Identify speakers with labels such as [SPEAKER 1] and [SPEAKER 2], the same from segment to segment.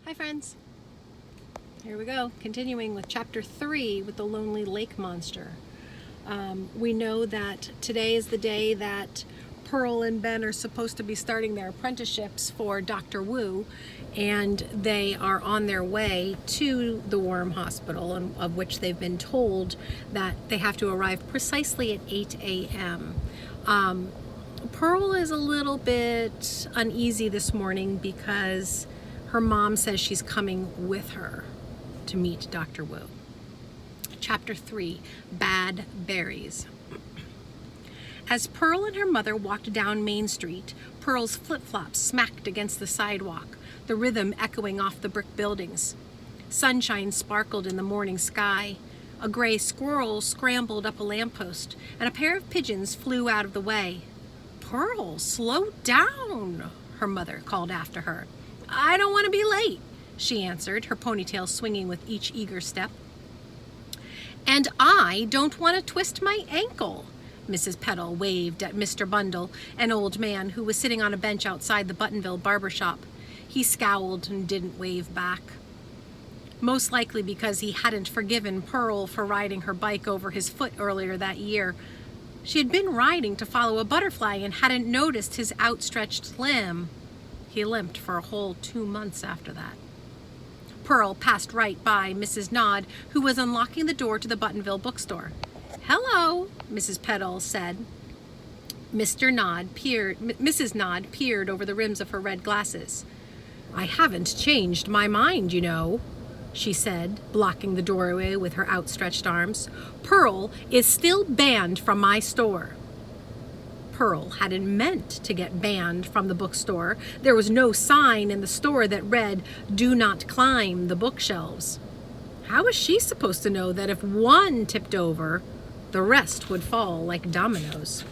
[SPEAKER 1] Hi friends, here we go, continuing with chapter 3 with the Lonely Lake Monster. We know that today is the day that Pearl and Ben are supposed to be starting their apprenticeships for Dr. Wu, and they are on their way to the Worm Hospital, of which they've been told that they have to arrive precisely at 8 a.m. Pearl is a little bit uneasy this morning because her mom says she's coming with her to meet Dr. Wu. Chapter 3, Bad Berries. As Pearl and her mother walked down Main Street, Pearl's flip-flops smacked against the sidewalk, the rhythm echoing off the brick buildings. Sunshine sparkled in the morning sky. A gray squirrel scrambled up a lamppost, and a pair of pigeons flew out of the way. "Pearl, slow down," her mother called after her. "I don't want to be late," she answered, her ponytail swinging with each eager step. "And I don't want to twist my ankle," Mrs. Petal waved at Mr. Bundle, an old man who was sitting on a bench outside the Buttonville barber shop. He scowled and didn't wave back. Most likely because he hadn't forgiven Pearl for riding her bike over his foot earlier that year. She had been riding to follow a butterfly and hadn't noticed his outstretched limb. He limped for a whole 2 months after that. Pearl passed right by Mrs. Nod, who was unlocking the door to the Buttonville bookstore. "Hello," Mrs. Petal said. Mrs. Nod peered over the rims of her red glasses. "I haven't changed my mind, you know," she said, blocking the doorway with her outstretched arms. "Pearl is still banned from my store." Pearl hadn't meant to get banned from the bookstore. There was no sign in the store that read, "Do not climb the bookshelves." How was she supposed to know that if one tipped over, the rest would fall like dominoes?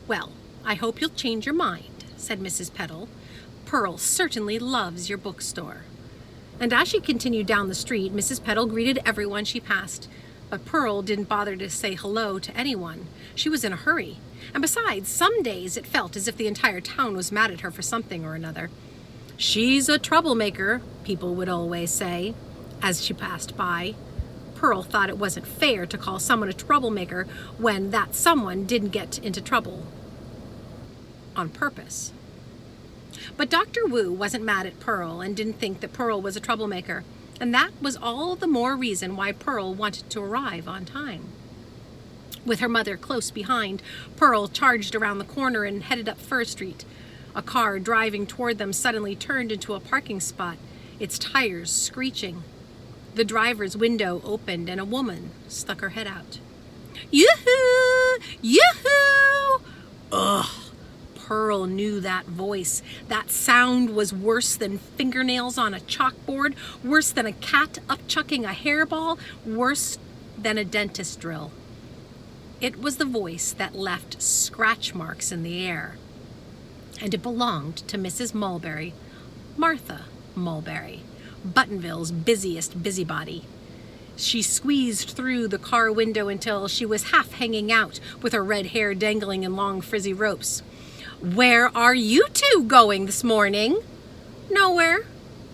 [SPEAKER 1] "Well, I hope you'll change your mind," said Mrs. Petal. "Pearl certainly loves your bookstore." And as she continued down the street, Mrs. Petal greeted everyone she passed. But Pearl didn't bother to say hello to anyone. She was in a hurry. And besides, some days it felt as if the entire town was mad at her for something or another. "She's a troublemaker," people would always say as she passed by. Pearl thought it wasn't fair to call someone a troublemaker when that someone didn't get into trouble on purpose. But Dr. Wu wasn't mad at Pearl and didn't think that Pearl was a troublemaker. And that was all the more reason why Pearl wanted to arrive on time. With her mother close behind, Pearl charged around the corner and headed up Fir Street. A car driving toward them suddenly turned into a parking spot, its tires screeching. The driver's window opened and a woman stuck her head out. "Yoo-hoo! Yoo-hoo!" Ugh! Pearl knew that voice. That sound was worse than fingernails on a chalkboard, worse than a cat upchucking a hairball, worse than a dentist drill. It was the voice that left scratch marks in the air. And it belonged to Mrs. Mulberry, Martha Mulberry, Buttonville's busiest busybody. She squeezed through the car window until she was half hanging out, with her red hair dangling in long frizzy ropes. "Where are you two going this morning?" "Nowhere,"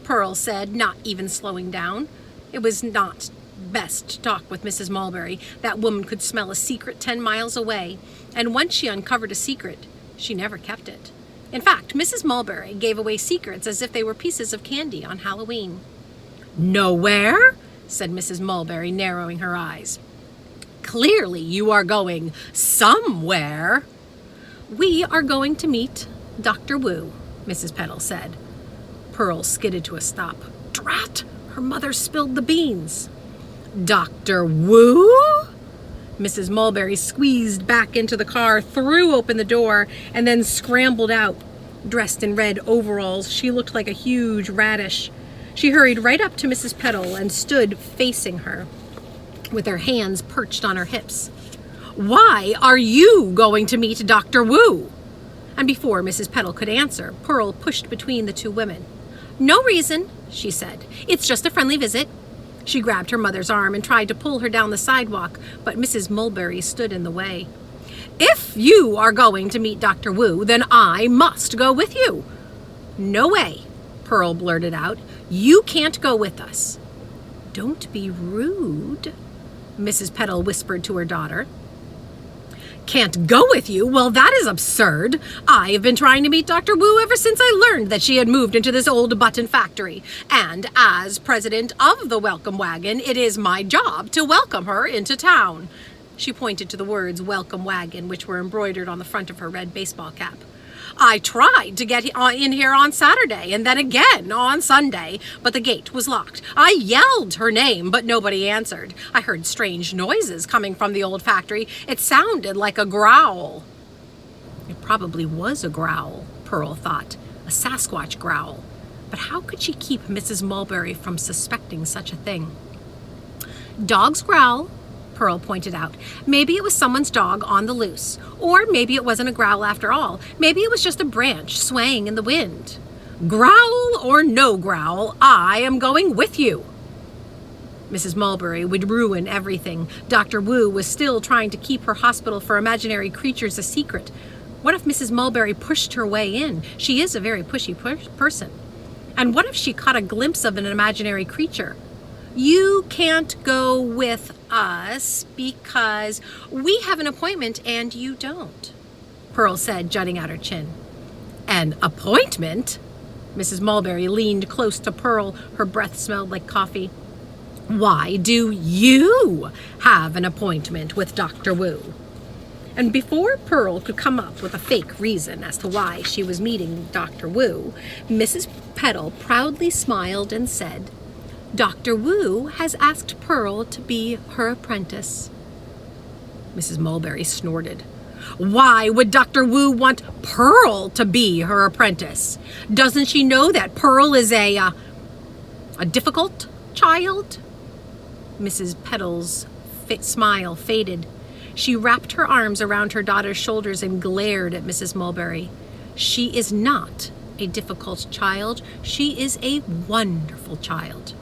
[SPEAKER 1] Pearl said, not even slowing down. It was not best to talk with Mrs. Mulberry. That woman could smell a secret 10 miles away, and once she uncovered a secret, she never kept it. In fact, Mrs. Mulberry gave away secrets as if they were pieces of candy on Halloween. "Nowhere?" said Mrs. Mulberry, narrowing her eyes. "Clearly you are going somewhere." "We are going to meet Dr. Wu," Mrs. Petal said. Pearl skidded to a stop. Drat! Her mother spilled the beans. "Dr. Wu?" Mrs. Mulberry squeezed back into the car, threw open the door, and then scrambled out. Dressed in red overalls, she looked like a huge radish. She hurried right up to Mrs. Petal and stood facing her, with her hands perched on her hips. "Why are you going to meet Dr. Wu?" And before Mrs. Petal could answer, Pearl pushed between the two women. "No reason," she said. "It's just a friendly visit." She grabbed her mother's arm and tried to pull her down the sidewalk, but Mrs. Mulberry stood in the way. "If you are going to meet Dr. Wu, then I must go with you." "No way," Pearl blurted out. "You can't go with us." "Don't be rude," Mrs. Petal whispered to her daughter. "Can't go with you? Well, that is absurd. I have been trying to meet Dr. Wu ever since I learned that she had moved into this old button factory. And as president of the Welcome Wagon, it is my job to welcome her into town." She pointed to the words "Welcome Wagon," which were embroidered on the front of her red baseball cap. "I tried to get in here on Saturday and then again on Sunday, but the gate was locked. I yelled her name, but nobody answered. I heard strange noises coming from the old factory. It sounded like a growl." It probably was a growl, Pearl thought, a Sasquatch growl. But how could she keep Mrs. Mulberry from suspecting such a thing? "Dogs growl," Pearl pointed out. "Maybe it was someone's dog on the loose. Or maybe it wasn't a growl after all. Maybe it was just a branch swaying in the wind. Growl or no growl, I am going with you." Mrs. Mulberry would ruin everything. Dr. Wu was still trying to keep her hospital for imaginary creatures a secret. What if Mrs. Mulberry pushed her way in? She is a very pushy person. And what if she caught a glimpse of an imaginary creature? "You can't go with us because we have an appointment and you don't," Pearl said, jutting out her chin. "An appointment?" Mrs. Mulberry leaned close to Pearl. Her breath smelled like coffee. "Why do you have an appointment with Dr. Wu?" And before Pearl could come up with a fake reason as to why she was meeting Dr. Wu, Mrs. Petal proudly smiled and said, "Dr. Wu has asked Pearl to be her apprentice." Mrs. Mulberry snorted. "Why would Dr. Wu want Pearl to be her apprentice? Doesn't she know that Pearl is a difficult child?" Mrs. Petal's smile faded. She wrapped her arms around her daughter's shoulders and glared at Mrs. Mulberry. "She is not a difficult child. She is a wonderful child."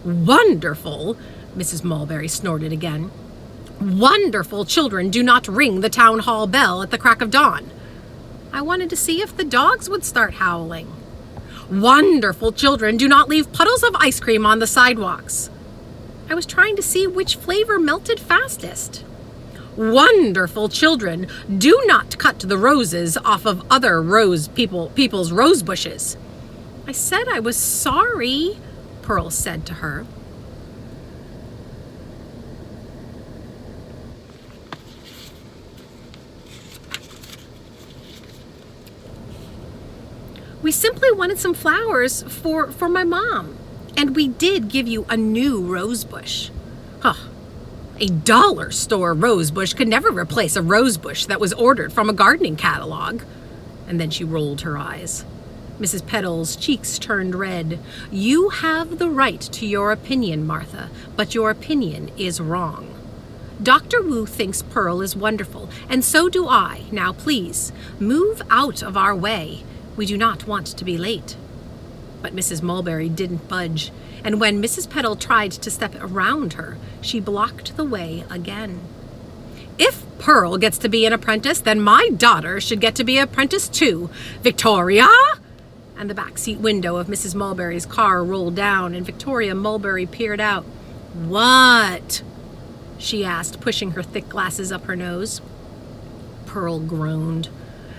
[SPEAKER 1] "Wonderful?" Mrs. Mulberry snorted again. "Wonderful children do not ring the town hall bell at the crack of dawn." I wanted to see if the dogs would start howling. "Wonderful children do not leave puddles of ice cream on the sidewalks." I was trying to see which flavor melted fastest. "Wonderful children do not cut the roses off of other people's rose bushes." I said I was sorry, Pearl said to her. "We simply wanted some flowers for my mom. And we did give you a new rose bush." Huh. A dollar store rose bush could never replace a rose bush that was ordered from a gardening catalog. And then she rolled her eyes. Mrs. Petal's cheeks turned red. "You have the right to your opinion, Martha, but your opinion is wrong. Dr. Wu thinks Pearl is wonderful, and so do I. Now please, move out of our way. We do not want to be late." But Mrs. Mulberry didn't budge, and when Mrs. Petal tried to step around her, she blocked the way again. "If Pearl gets to be an apprentice, then my daughter should get to be an apprentice too. Victoria!" And the backseat window of Mrs. Mulberry's car rolled down, and Victoria Mulberry peered out. "What?" she asked, pushing her thick glasses up her nose. Pearl groaned.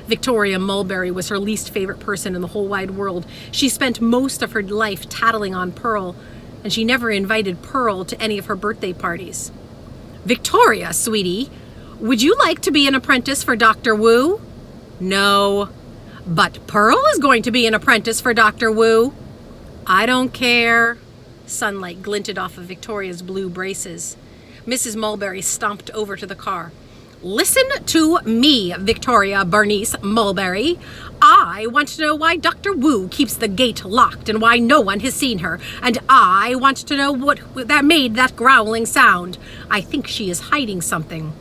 [SPEAKER 1] Victoria Mulberry was her least favorite person in the whole wide world. She spent most of her life tattling on Pearl, and she never invited Pearl to any of her birthday parties. "Victoria, sweetie, would you like to be an apprentice for Dr. Wu?" "No." "But Pearl is going to be an apprentice for Dr. Wu." "I don't care." Sunlight glinted off of Victoria's blue braces. Mrs. Mulberry stomped over to the car. "Listen to me, Victoria Bernice Mulberry. I want to know why Dr. Wu keeps the gate locked and why no one has seen her. And I want to know what that made that growling sound. I think she is hiding something.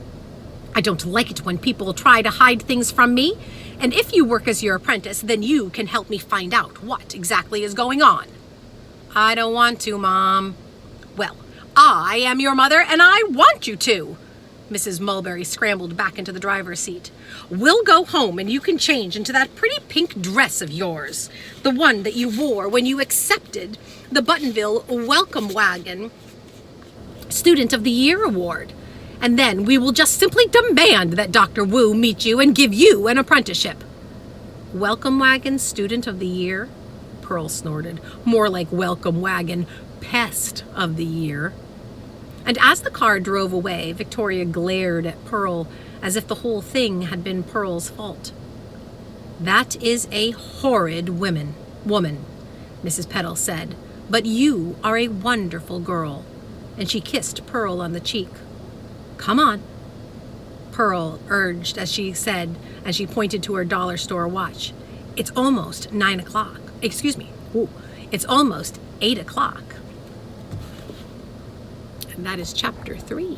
[SPEAKER 1] I don't like it when people try to hide things from me. And if you work as your apprentice, then you can help me find out what exactly is going on." "I don't want to, Mom." "Well, I am your mother and I want you to." Mrs. Mulberry scrambled back into the driver's seat. "We'll go home and you can change into that pretty pink dress of yours, the one that you wore when you accepted the Buttonville Welcome Wagon Student of the Year Award. And then we will just simply demand that Dr. Wu meet you and give you an apprenticeship." "Welcome Wagon Student of the Year?" Pearl snorted. "More like Welcome Wagon Pest of the Year." And as the car drove away, Victoria glared at Pearl as if the whole thing had been Pearl's fault. "That is a horrid woman, Mrs. Petal said, "but you are a wonderful girl." And she kissed Pearl on the cheek. "Come on," Pearl urged as she pointed to her dollar store watch. "It's almost 9 o'clock. Excuse me. It's almost 8 o'clock. And that is chapter 3.